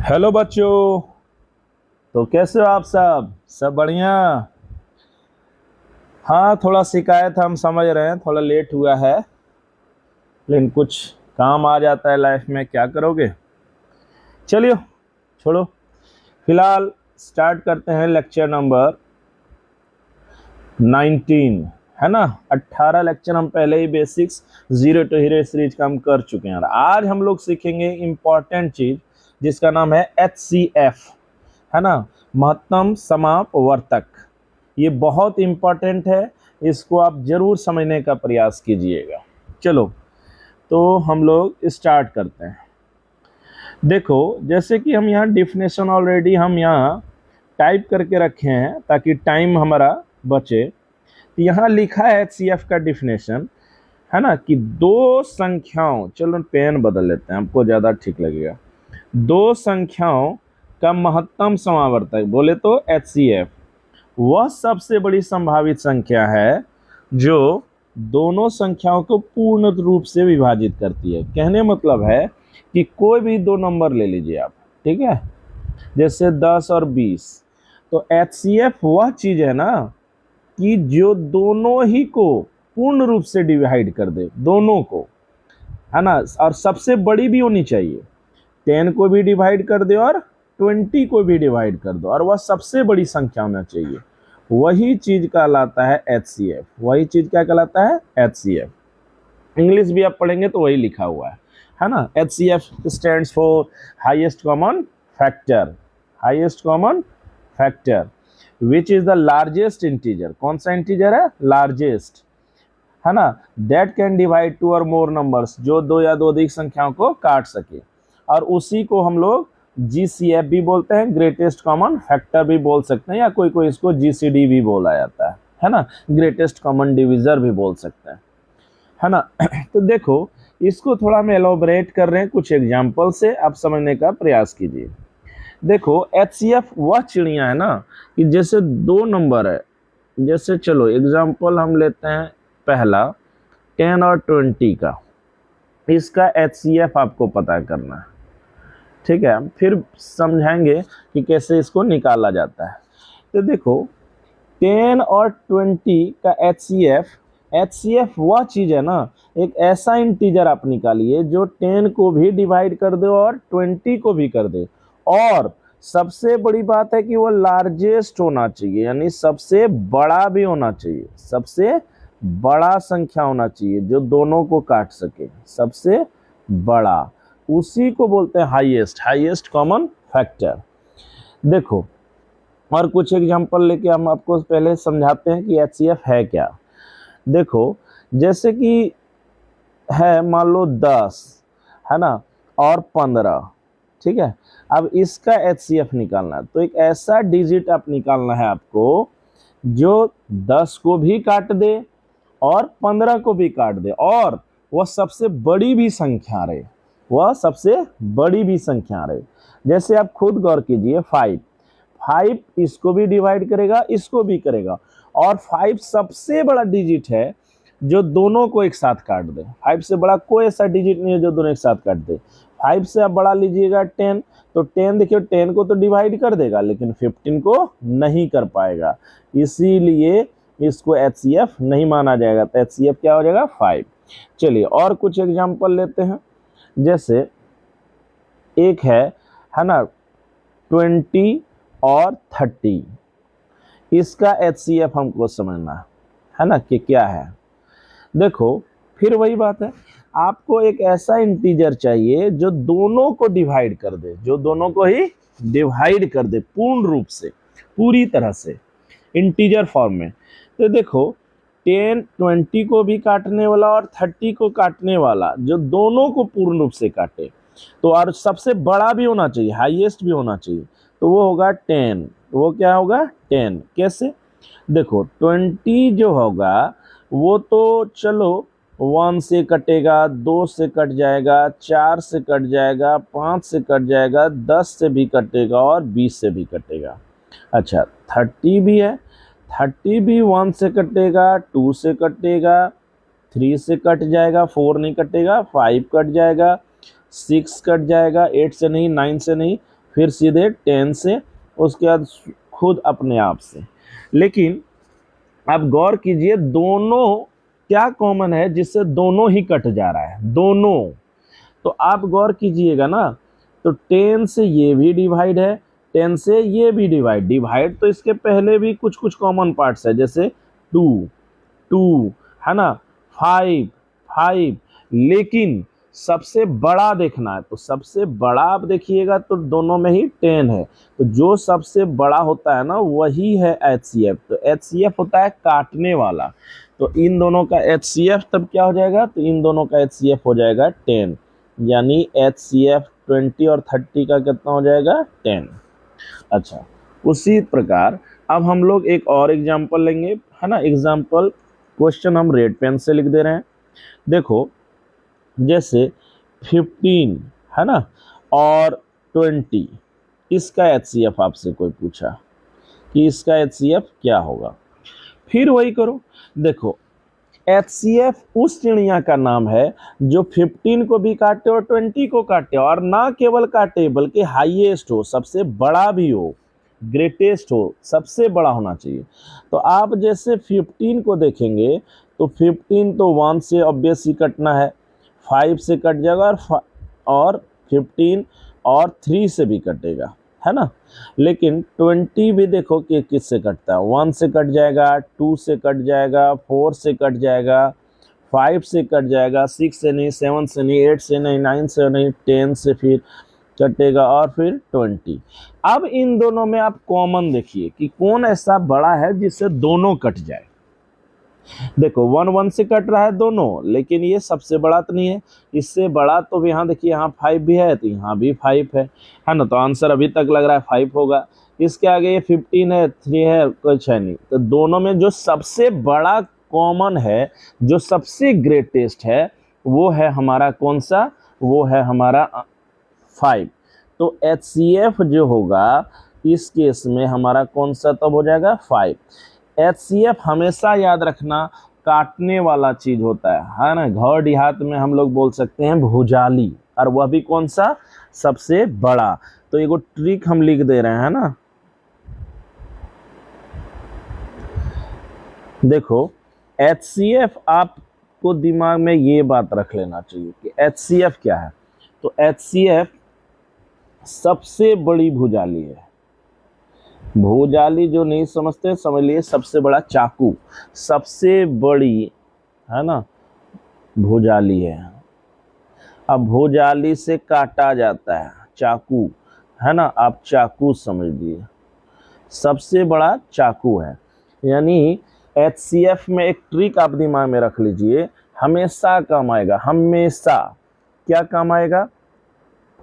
Hello बच्चों। तो कैसे हो आप सब बढ़िया। हाँ, थोड़ा शिकायत हम समझ रहे हैं, थोड़ा लेट हुआ है, लेकिन कुछ काम आ जाता है लाइफ में, क्या करोगे। चलिए छोड़ो, फिलहाल स्टार्ट करते हैं लेक्चर नंबर 19, है ना। 18 लेक्चर हम पहले ही basics zero to hero series का हम कर चुके हैं। आज हम लोग सीखेंगे इम्पॉर्टेंट चीज जिसका नाम है HCF, है ना, महत्तम समापवर्तक। ये बहुत इम्पॉर्टेंट है, इसको आप जरूर समझने का प्रयास कीजिएगा। चलो तो हम लोग स्टार्ट करते हैं। देखो, जैसे कि हम यहाँ डिफिनेशन ऑलरेडी हम यहाँ टाइप करके रखे हैं ताकि टाइम हमारा बचे। तो यहाँ लिखा है HCF का डिफिनेशन, है ना, कि दो संख्याओं, चलो पेन बदल लेते हैं, हमको ज़्यादा ठीक लगेगा। दो संख्याओं का महत्तम समावर्तक बोले तो HCF वह सबसे बड़ी संभावित संख्या है जो दोनों संख्याओं को पूर्ण रूप से विभाजित करती है। कहने मतलब है कि कोई भी दो नंबर ले लीजिए आप, ठीक है, जैसे 10 और 20, तो HCF वह चीज है ना कि जो दोनों ही को पूर्ण रूप से डिवाइड कर दे, दोनों को, है ना, और सबसे बड़ी भी होनी चाहिए। 10 को भी डिवाइड कर दे और 20 को भी डिवाइड कर दो, और वह सबसे बड़ी संख्या होना चाहिए। वही चीज कहलाता है HCF। वही चीज क्या कहलाता है? HCF। इंग्लिश भी आप पढ़ेंगे तो वही लिखा हुआ है ना। HCF stands for highest common factor. Highest common factor which is the largest integer. कौन सा इंटीजर है? लार्जेस्ट, है ना, दैट कैन डिवाइड टू और मोर नंबर्स, जो दो या दो अधिक संख्याओं को काट सके। और उसी को हम लोग GCF भी बोलते हैं, ग्रेटेस्ट कॉमन फैक्टर भी बोल सकते हैं, या कोई कोई इसको GCD भी बोला जाता है ना, ग्रेटेस्ट कॉमन डिविजर भी बोल सकते हैं, है ना। तो देखो, इसको थोड़ा हम एलोबरेट कर रहे हैं कुछ एग्जाम्पल से, आप समझने का प्रयास कीजिए। देखो, HCF वह चिड़िया है ना कि जैसे दो नंबर है, जैसे चलो एग्जाम्पल हम लेते हैं पहला 10 और 20 का। इसका HCF आपको पता करना है, ठीक है, फिर समझाएंगे कि कैसे इसको निकाला जाता है। तो देखो, 10 और 20 का HCF वह चीज है ना, एक ऐसा इंटीजर आप निकालिए जो 10 को भी डिवाइड कर दे और 20 को भी कर दे, और सबसे बड़ी बात है कि वो लार्जेस्ट होना चाहिए, यानी सबसे बड़ा भी होना चाहिए, सबसे बड़ा संख्या होना चाहिए जो दोनों को काट सके, सबसे बड़ा, उसी को बोलते हैं हाईएस्ट कॉमन फैक्टर। देखो, और कुछ एग्जांपल लेके हम आपको पहले समझाते हैं कि HCF है क्या। देखो, जैसे कि है मान लो 10, है ना, और 15, ठीक है। अब इसका HCF निकालना है तो एक ऐसा डिजिट आप निकालना है आपको जो 10 को भी काट दे और 15 को भी काट दे, और वह सबसे बड़ी भी संख्या रहे, वह सबसे बड़ी भी संख्या रहे। जैसे आप खुद गौर कीजिए, 5 इसको भी डिवाइड करेगा, इसको भी करेगा, और 5 सबसे बड़ा डिजिट है जो दोनों को एक साथ काट दे। 5 से बड़ा कोई ऐसा डिजिट नहीं है जो दोनों एक साथ काट दे। 5 से आप बड़ा लीजिएगा 10, तो 10 देखिए, 10 को तो डिवाइड कर देगा लेकिन 15 को नहीं कर पाएगा, इसीलिए इसको HCF नहीं माना जाएगा। तो HCF क्या हो जाएगा? 5। चलिए और कुछ एग्जांपल लेते हैं। जैसे एक है ना, 20 और 30, इसका HCF हमको समझना है ना कि क्या है। देखो, फिर वही बात है, आपको एक ऐसा इंटीजर चाहिए जो दोनों को डिवाइड कर दे, जो दोनों को ही डिवाइड कर दे पूर्ण रूप से, पूरी तरह से, इंटीजर फॉर्म में। तो देखो, 10 20 को भी काटने वाला और 30 को काटने वाला, जो दोनों को पूर्ण रूप से काटे, तो और सबसे बड़ा भी होना चाहिए, हाईएस्ट भी होना चाहिए, तो वो होगा 10। वो क्या होगा? 10। कैसे? देखो, 20 जो होगा वो तो चलो 1 से कटेगा, 2 से कट जाएगा, 4 से कट जाएगा, 5 से कट जाएगा, 10 से भी कटेगा और 20 से भी कटेगा। अच्छा, 30 भी है, 30 भी 1 से कटेगा, 2 से कटेगा, 3 से कट जाएगा, 4 नहीं कटेगा, 5 कट जाएगा, 6 कट जाएगा, 8 से नहीं, 9 से नहीं, फिर सीधे 10 से, उसके बाद खुद अपने आप से। लेकिन आप गौर कीजिए दोनों क्या कॉमन है जिससे दोनों ही कट जा रहा है, दोनों। तो आप गौर कीजिएगा ना, तो 10 से ये भी डिवाइड है, 10 से ये भी डिवाइड तो इसके पहले भी कुछ कुछ कॉमन पार्ट्स है, जैसे 2 2 है ना, 5 5। लेकिन सबसे बड़ा देखना है, तो सबसे बड़ा आप देखिएगा तो दोनों में ही 10 है, तो जो सबसे बड़ा होता है ना वही है HCF। तो HCF होता है काटने वाला, तो इन दोनों का HCF तब क्या हो जाएगा, तो इन दोनों का HCF हो जाएगा 10, यानी HCF 20 और 30 का कितना हो जाएगा, 10। अच्छा, उसी प्रकार अब हम लोग एक और एग्जाम्पल लेंगे, है ना। एग्जाम्पल क्वेश्चन हम रेड पेन से लिख दे रहे हैं। देखो जैसे 15 है ना और 20, इसका HCF आपसे कोई पूछा कि इसका HCF क्या होगा, फिर वही करो। देखो HCF उस चिड़िया का नाम है जो 15 को भी काटे और 20 को काटे, और ना केवल काटे बल्कि हाईएस्ट हो, सबसे बड़ा भी हो, ग्रेटेस्ट हो, सबसे बड़ा होना चाहिए। तो आप जैसे 15 को देखेंगे तो 15 तो 1 से ऑब्वियस ही कटना है, 5 से कट जाएगा, और 15 और 3 से भी कटेगा, है ना। लेकिन 20 भी देखो कि किससे कटता है, 1 से कट जाएगा, 2 से कट जाएगा, 4 से कट जाएगा, 5 से कट जाएगा, 6 से नहीं, 7 से नहीं, 8 से नहीं, 9 से नहीं, 10 से फिर कटेगा, और फिर 20। अब इन दोनों में आप कॉमन देखिए कि कौन ऐसा बड़ा है जिससे दोनों कट जाए। देखो 1 1 से कट रहा है दोनों, लेकिन ये सबसे बड़ा तो नहीं है, इससे बड़ा तो यहाँ देखिए, यहाँ 5 भी है तो यहाँ भी 5 है ना। तो आंसर अभी तक लग रहा है 5 होगा। इसके आगे ये 15 है, 3 है, कुछ है नहीं। तो दोनों में जो सबसे बड़ा कॉमन है, जो सबसे ग्रेटेस्ट है, वो है हमारा कौन सा, वो है हमारा 5। तो HCF जो होगा इस केस में हमारा कौन सा तब हो जाएगा, 5। HCF हमेशा याद रखना काटने वाला चीज होता है ना। घर देहात में हम लोग बोल सकते हैं भुजाली, और वह भी कौन सा, सबसे बड़ा। तो एगो ट्रिक हम लिख दे रहे हैं ना। देखो HCF आपको दिमाग में ये बात रख लेना चाहिए कि HCF क्या है। तो HCF सबसे बड़ी भुजाली है। भुजाली जो नहीं समझते समझ लिए सबसे बड़ा चाकू, सबसे बड़ी, है ना, भुजाली है। अब भुजाली से काटा जाता है चाकू, है ना, आप चाकू समझ लिए, सबसे बड़ा चाकू है। यानी HCF में एक ट्रिक आप दिमाग में रख लीजिए, हमेशा काम आएगा, हमेशा। क्या काम आएगा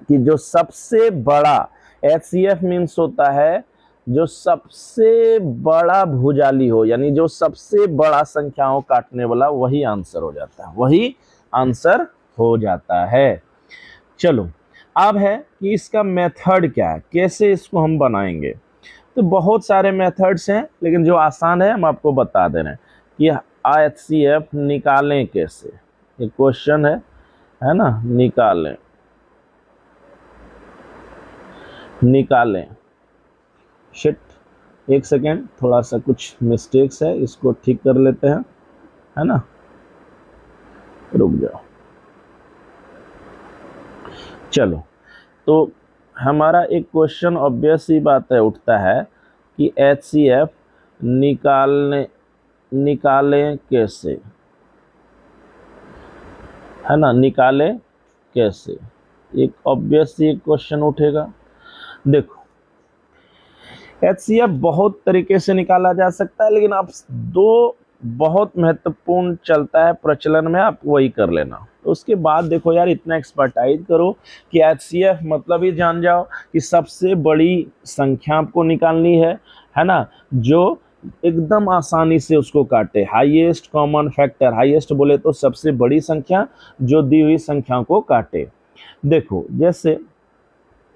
कि जो सबसे बड़ा, HCF मीन्स होता है जो सबसे बड़ा भुजाली हो, यानी जो सबसे बड़ा संख्याओं काटने वाला, वही आंसर हो जाता है, वही आंसर हो जाता है। चलो अब है कि इसका मेथड क्या है, कैसे इसको हम बनाएंगे। तो बहुत सारे मेथड्स हैं, लेकिन जो आसान है हम आपको बता दे रहे हैं कि HCF निकालें कैसे। ये क्वेश्चन है ना, निकालें। शिट, एक सेकेंड, थोड़ा सा कुछ मिस्टेक्स है, इसको ठीक कर लेते हैं, है ना, रुक जाओ। चलो, तो हमारा एक क्वेश्चन ऑब्वियस ही बात है उठता है कि HCF निकालें कैसे, है ना, निकालें कैसे, एक ऑब्वियस ही क्वेश्चन उठेगा। देखो HCF बहुत तरीके से निकाला जा सकता है, लेकिन आप दो बहुत महत्वपूर्ण चलता है प्रचलन में, आप वही कर लेना। तो उसके बाद देखो यार, इतना एक्सपर्टाइज करो कि HCF मतलब ही जान जाओ कि सबसे बड़ी संख्या आपको निकालनी है ना, जो एकदम आसानी से उसको काटे, हाईएस्ट कॉमन फैक्टर, हाईएस्ट बोले तो सबसे बड़ी संख्या जो दी हुई संख्या को काटे। देखो जैसे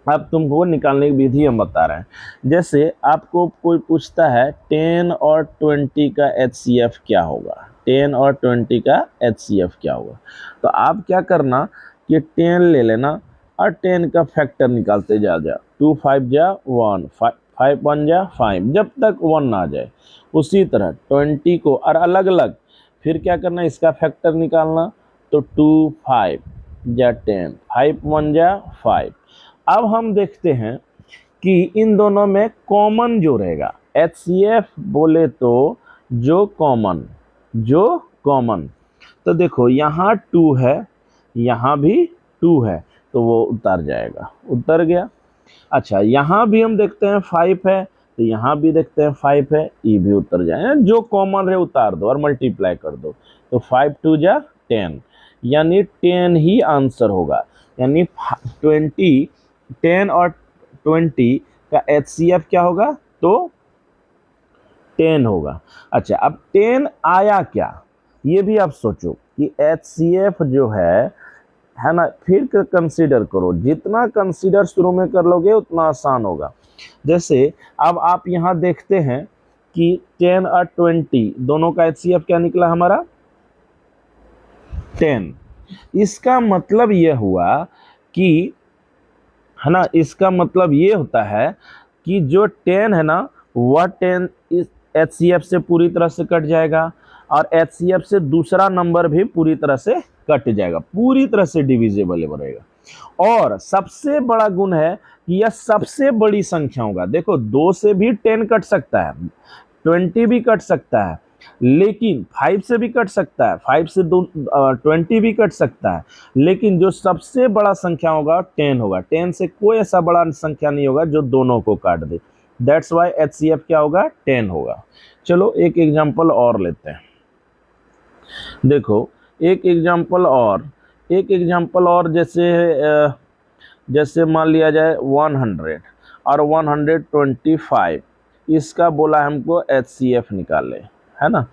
अब तुमको निकालने की विधि हम बता रहे हैं। जैसे आपको कोई पूछता है 10 और 20 का HCF क्या होगा, 10 और 20 का HCF क्या होगा, तो आप क्या करना कि 10 ले लेना, और 10 का फैक्टर निकालते जा 2 5 जा 1, 5 1 जा 5, जब तक 1 ना आ जाए। उसी तरह 20 को और अलग अलग फिर क्या करना, इसका फैक्टर निकालना, तो 2 5 जा 10, 5 1 जा 5। अब हम देखते हैं कि इन दोनों में कॉमन जो रहेगा, HCF बोले तो जो कॉमन, तो देखो यहाँ 2 है, यहाँ भी 2 है, तो वो उतर जाएगा, उतर गया। अच्छा, यहाँ भी हम देखते हैं 5 है, तो यहाँ भी देखते हैं 5 है, ये भी उतर जाए, जो कॉमन है उतार दो और मल्टीप्लाई कर दो, तो 5 2 जा 10, यानी 10 ही आंसर होगा। यानी 20, 10 और 20 का HCF क्या होगा, तो 10 होगा। अच्छा, अब 10 आया क्या, ये भी आप सोचो कि HCF जो है ना, फिर कंसीडर करो, जितना कंसीडर शुरू में कर लोगे उतना आसान होगा। जैसे अब आप यहाँ देखते हैं कि 10 और 20 दोनों का HCF क्या निकला हमारा, 10। इसका मतलब ये हुआ कि, है ना, इसका मतलब ये होता है कि जो 10 है ना, वह 10 इस HCF से पूरी तरह से कट जाएगा और HCF से दूसरा नंबर भी पूरी तरह से कट जाएगा, पूरी तरह से डिविजिबल रहेगा। और सबसे बड़ा गुण है कि यह सबसे बड़ी संख्या होगा। देखो 2 से भी 10 कट सकता है, 20 भी कट सकता है, लेकिन 5 से भी कट सकता है, 5 से 20 भी कट सकता है, लेकिन जो सबसे बड़ा संख्या होगा 10 होगा। 10 से कोई ऐसा बड़ा संख्या नहीं होगा जो दोनों को काट दे। दैट्स वाई HCF क्या होगा, 10 होगा। चलो एक एग्जांपल और लेते हैं। देखो एक एग्जांपल और जैसे मान लिया जाए 100 और 125, इसका बोला हमको HCF निकाले, है ना।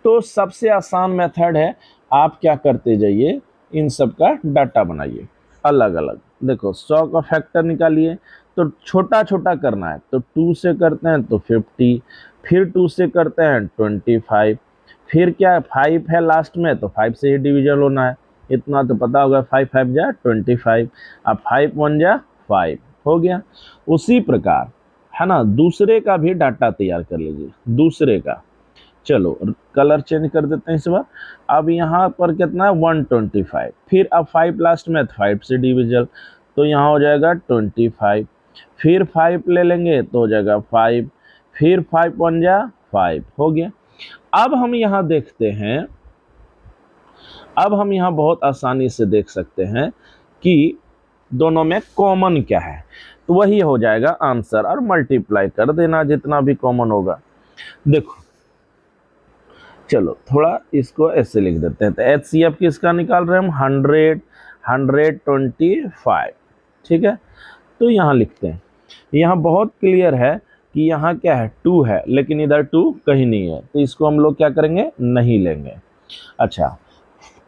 तो सबसे आसान मेथड है, आप क्या करते जाइए, इन सब का डाटा बनाइए अलग अलग। देखो 100 का फैक्टर निकालिए, तो छोटा छोटा करना है, तो 2 से करते हैं तो 50, फिर 2 से करते हैं 25, फिर क्या 5 है लास्ट में, तो 5 से ही डिविजन होना है, इतना तो पता होगा, 5 5 जा 25, अब 5 1 जा 5 हो गया। उसी प्रकार, है ना, दूसरे का भी डाटा तैयार कर लीजिए, दूसरे का। चलो कलर चेंज कर देते हैं इस बार। अब यहाँ पर कितना है, 125, फिर अब 5 लास्ट में, 5 से डिविजन, तो यहाँ हो जाएगा 25, फिर 5 ले लेंगे तो हो जाएगा 5, फिर 5 1 जा 5 हो गया। अब हम यहाँ देखते हैं, अब हम यहाँ बहुत आसानी से देख सकते हैं कि दोनों में कॉमन क्या है, तो वही हो जाएगा आंसर, और मल्टीप्लाई कर देना जितना भी कॉमन होगा। देखो चलो थोड़ा इसको ऐसे लिख देते हैं, तो HCF किसका निकाल रहे हैं हम, 100 125, ठीक है। तो यहाँ लिखते हैं, यहाँ बहुत क्लियर है कि यहाँ क्या है, 2 है, लेकिन इधर 2 कहीं नहीं है, तो इसको हम लोग क्या करेंगे, नहीं लेंगे। अच्छा,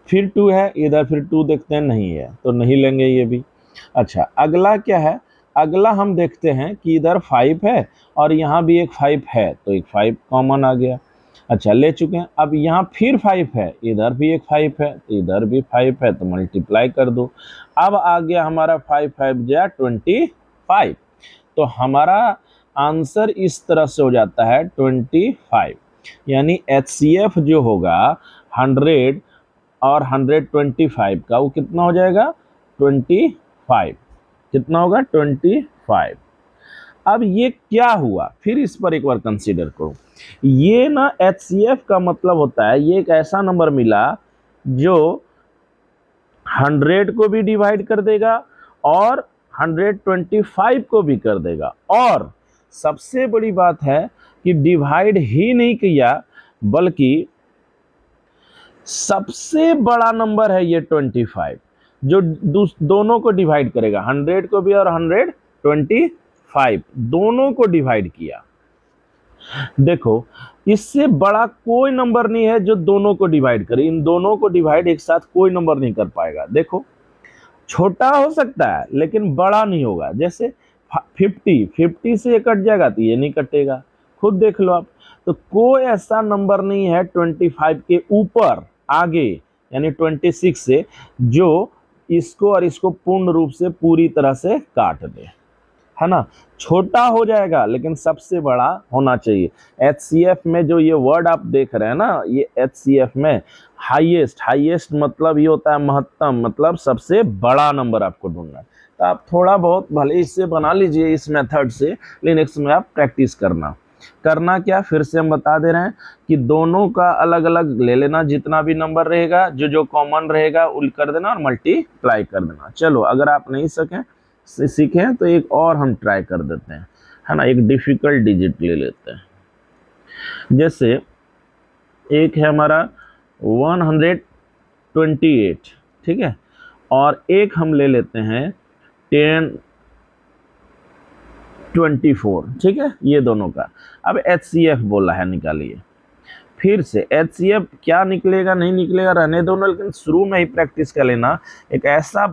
फिर 2 है इधर, फिर 2 देखते हैं नहीं है, तो नहीं लेंगे ये भी। अच्छा, अगला क्या है, अगला हम देखते हैं कि इधर 5 है और यहाँ भी एक 5 है, तो एक 5 कॉमन आ गया। अच्छा, ले चुके हैं। अब यहाँ फिर 5 है, इधर भी एक 5 है, इधर भी 5 है, तो मल्टीप्लाई कर दो। अब आ गया हमारा 5 5 जा 25, तो हमारा आंसर इस तरह से हो जाता है 25, यानी HCF जो होगा 100 और 125 का, वो कितना हो जाएगा, 25, कितना होगा, 25। अब ये क्या हुआ, फिर इस पर एक बार कंसीडर करो। ये ना HCF का मतलब होता है, ये एक ऐसा नंबर मिला जो 100 को भी डिवाइड कर देगा और 125 को भी कर देगा, और सबसे बड़ी बात है कि डिवाइड ही नहीं किया, बल्कि सबसे बड़ा नंबर है ये 25, जो दोनों को डिवाइड करेगा, 100 को भी और 125 दोनों को डिवाइड किया। देखो इससे बड़ा कोई नंबर नहीं है जो दोनों को डिवाइड करे, इन दोनों को डिवाइड एक साथ कोई नंबर नहीं कर पाएगा। देखो छोटा हो सकता है लेकिन बड़ा नहीं होगा, जैसे 50 से ये कट जाएगा तो ये नहीं कटेगा, खुद देख लो आप। तो कोई ऐसा नंबर नहीं है 25 के ऊपर आगे, यानी 26 से, जो इसको और इसको पूर्ण रूप से पूरी तरह से काट दे, है ना। छोटा हो जाएगा लेकिन सबसे बड़ा होना चाहिए। HCF में जो ये वर्ड आप देख रहे हैं ना, ये HCF में हाईएस्ट, हाईएस्ट मतलब ये होता है महत्तम, मतलब सबसे बड़ा नंबर आपको ढूंढना है। तो आप थोड़ा बहुत भले इससे बना लीजिए इस मेथड से, लेकिन इसमें आप प्रैक्टिस करना क्या, फिर से हम बता दे रहे हैं कि दोनों का अलग अलग ले लेना, जितना भी नंबर रहेगा जो जो कॉमन रहेगा उल कर देना और मल्टीप्लाई कर देना। चलो अगर आप नहीं सीखे हैं तो एक और हम ट्राई कर देते हैं, है ना। एक डिफिकल्ट डिजिट ले लेते हैं, जैसे एक है हमारा 128, ठीक है, और एक हम ले लेते हैं 1024, ठीक है, ये दोनों का। अब HCF बोला है, निकालिए। फिर से HCF क्या निकलेगा नहीं निकलेगा रहने दोनों, लेकिन शुरू में ही प्रैक्टिस कर लेना। एक ऐसा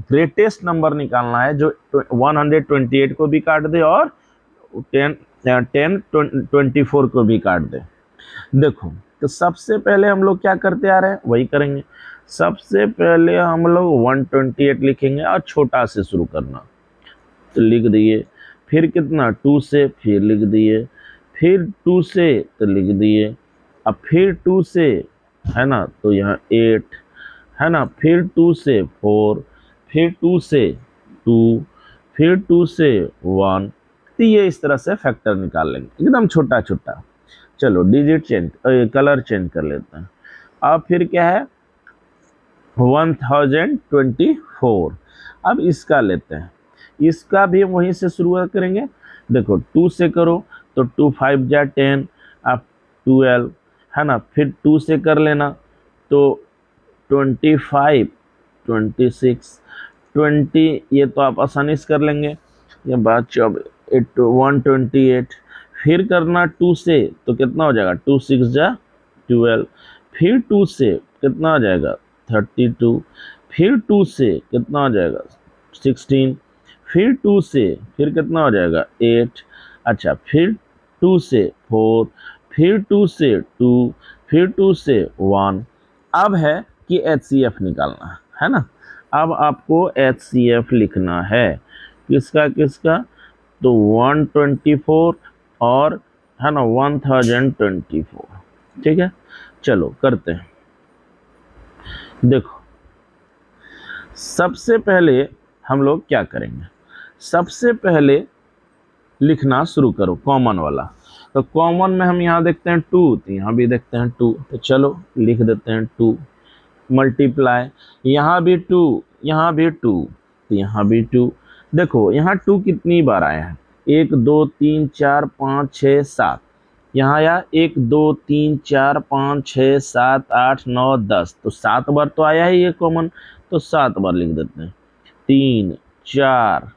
ग्रेटेस्ट नंबर निकालना है जो 128 को भी काट दे और 1024 को भी काट दे। देखो, तो सबसे पहले हम लोग क्या करते आ रहे हैं वही करेंगे। सबसे पहले हम लोग 128 लिखेंगे और छोटा से शुरू करना, तो लिख दिए। फिर कितना 2 से, फिर लिख दिए। फिर 2 से तो लिख दिए। अब फिर 2 से, है ना, तो यहाँ 8, है ना। फिर 2 से 4, फिर 2 से 2, फिर 2 से 1। तो ये इस तरह से फैक्टर निकाल लेंगे एकदम छोटा छोटा। चलो डिजिट चेंज, कलर चेंज कर लेते हैं। अब फिर क्या है 1024। अब इसका लेते हैं, इसका भी हम वहीं से शुरुआत करेंगे। देखो 2 से करो तो 2 5 जा 10, अब 12, है ना। फिर 2 से कर लेना तो 25, 26, 20, ये तो आप आसानी से कर लेंगे। ये बात 128। फिर करना 2 से तो कितना हो जाएगा 2 6 जा 12। फिर 2 से कितना हो जाएगा 32। फिर 2 से कितना हो जाएगा 16। फिर 2 से फिर कितना हो जाएगा 8। अच्छा, फिर 2 से 4, फिर 2 से 2, फिर 2 से 1। अब है कि HCF निकालना है ना। अब आपको HCF लिखना है किसका किसका, तो 124 और, है ना, 1024, ठीक है। चलो करते हैं। देखो सबसे पहले हम लोग क्या करेंगे, सबसे पहले लिखना शुरू करो कॉमन वाला। तो कॉमन में हम यहाँ देखते हैं 2, तो यहाँ भी देखते हैं 2, तो चलो लिख देते हैं 2। मल्टीप्लाई, यहाँ भी 2, यहाँ भी 2, तो यहाँ भी 2। देखो यहाँ 2 कितनी बार आया है, 1 2 3 4 5 6 7। यहाँ आया 1 2 3 4 5 6 7 8 9 10, तो 7 बार तो आया है ये कॉमन, तो 7 बार लिख देते हैं। 3 4,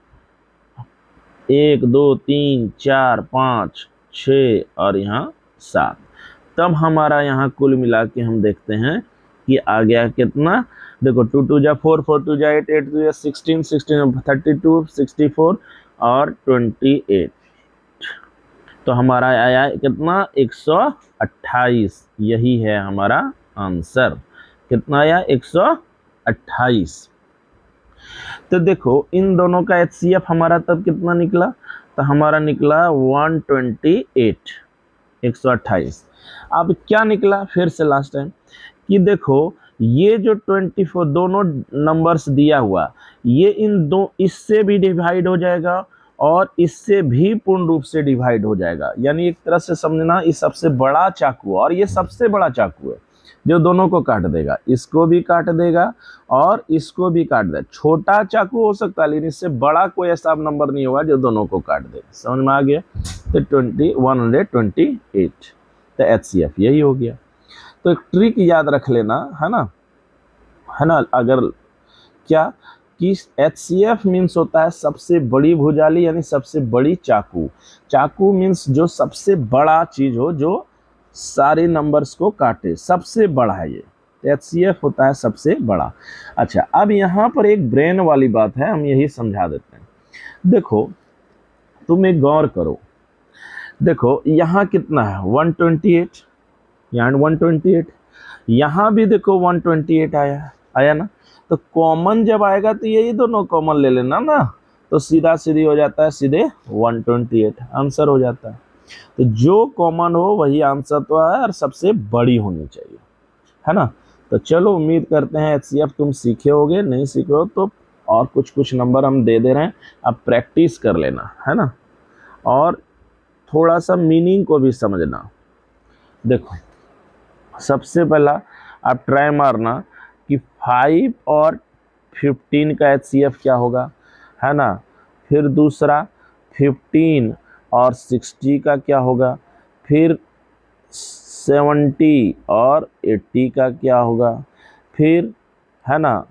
1 2 3 4 5 6 और यहाँ 7। तब हमारा यहाँ कुल मिला के हम देखते हैं कि आ गया कितना। देखो 2 2 जा 4, 4 2 जा 8, 8 2 जा 16, 16 32, 64 और 28। तो हमारा आया कितना 128। यही है हमारा आंसर। कितना आया 128। तो देखो इन दोनों का HCF हमारा तब कितना निकला, तो हमारा निकला 128, 128। अब क्या निकला फिर से लास्ट टाइम कि देखो ये जो 24 दोनों नंबर्स दिया हुआ, ये इन दो इससे भी डिवाइड हो जाएगा और इससे भी पूर्ण रूप से डिवाइड हो जाएगा। यानी एक तरह से समझना ये सबसे बड़ा चाकू और ये सबसे बड़ा चाकू है जो दोनों को काट देगा, इसको भी काट देगा और इसको भी काट देगा। छोटा चाकू हो सकता है लेकिन इससे बड़ा कोई ऐसा नंबर नहीं होगा जो दोनों को काट देगा। समझ में आ गया? तो 128, तो HCF यही हो गया। तो एक ट्रिक याद रख लेना, है ना, है ना। अगर क्या कि HCF मीन्स होता है सबसे बड़ी भुजाली, यानी सबसे बड़ी चाकू। चाकू मीन्स जो सबसे बड़ा चीज हो, जो सारे नंबर्स को काटे, सबसे बड़ा है ये। HCF होता है सबसे बड़ा। अच्छा, अब यहाँ पर एक ब्रेन वाली बात है, हम यही समझा देते हैं। देखो तुम एक गौर करो, देखो यहाँ कितना है 128, यहाँ 128, यहाँ भी देखो 128 आया है, आया ना। तो कॉमन जब आएगा तो यही दोनों कॉमन ले लेना ना, तो सीधा सीधी हो जाता है, सीधे 128 आंसर हो जाता है। तो जो कॉमन हो वही आंसर तो है और सबसे बड़ी होनी चाहिए, है ना। तो चलो उम्मीद करते हैं HCF तुम सीखे होगे, नहीं सीखे हो तो और कुछ कुछ नंबर हम दे दे रहे हैं, अब प्रैक्टिस कर लेना, है ना, और थोड़ा सा मीनिंग को भी समझना। देखो सबसे पहला आप ट्राई मारना कि 5 और 15 का HCF क्या होगा, है ना। फिर दूसरा 15 और 60 का क्या होगा, फिर 70 और 80 का क्या होगा, फिर है ना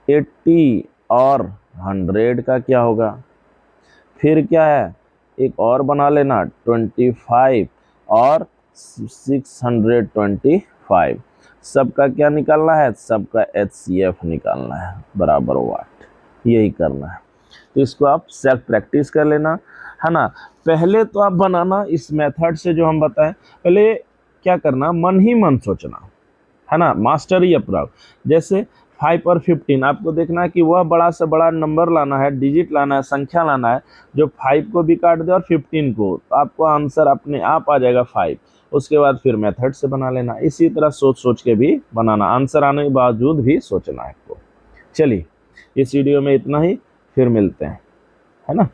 80 और 100 का क्या होगा, फिर क्या है एक और बना लेना 25 और 625। सबका क्या निकालना है, सबका HCF निकालना है बराबर वाट, यही करना है। तो इसको आप सेल्फ प्रैक्टिस कर लेना, है ना। पहले तो आप बनाना इस मेथड से जो हम बताएं, पहले क्या करना, मन ही मन सोचना, है ना, मास्टरी अप्रोच। जैसे 5 और 15 आपको देखना है कि वह बड़ा से बड़ा नंबर लाना है, डिजिट लाना है, संख्या लाना है जो 5 को भी काट दे और 15 को, तो आपको आंसर अपने आप आ जाएगा 5। उसके बाद फिर मेथड से बना लेना, इसी तरह सोच सोच के भी बनाना, आंसर आने के बावजूद भी सोचना है आपको। चलिए इस वीडियो में इतना ही, फिर मिलते हैं, है ना।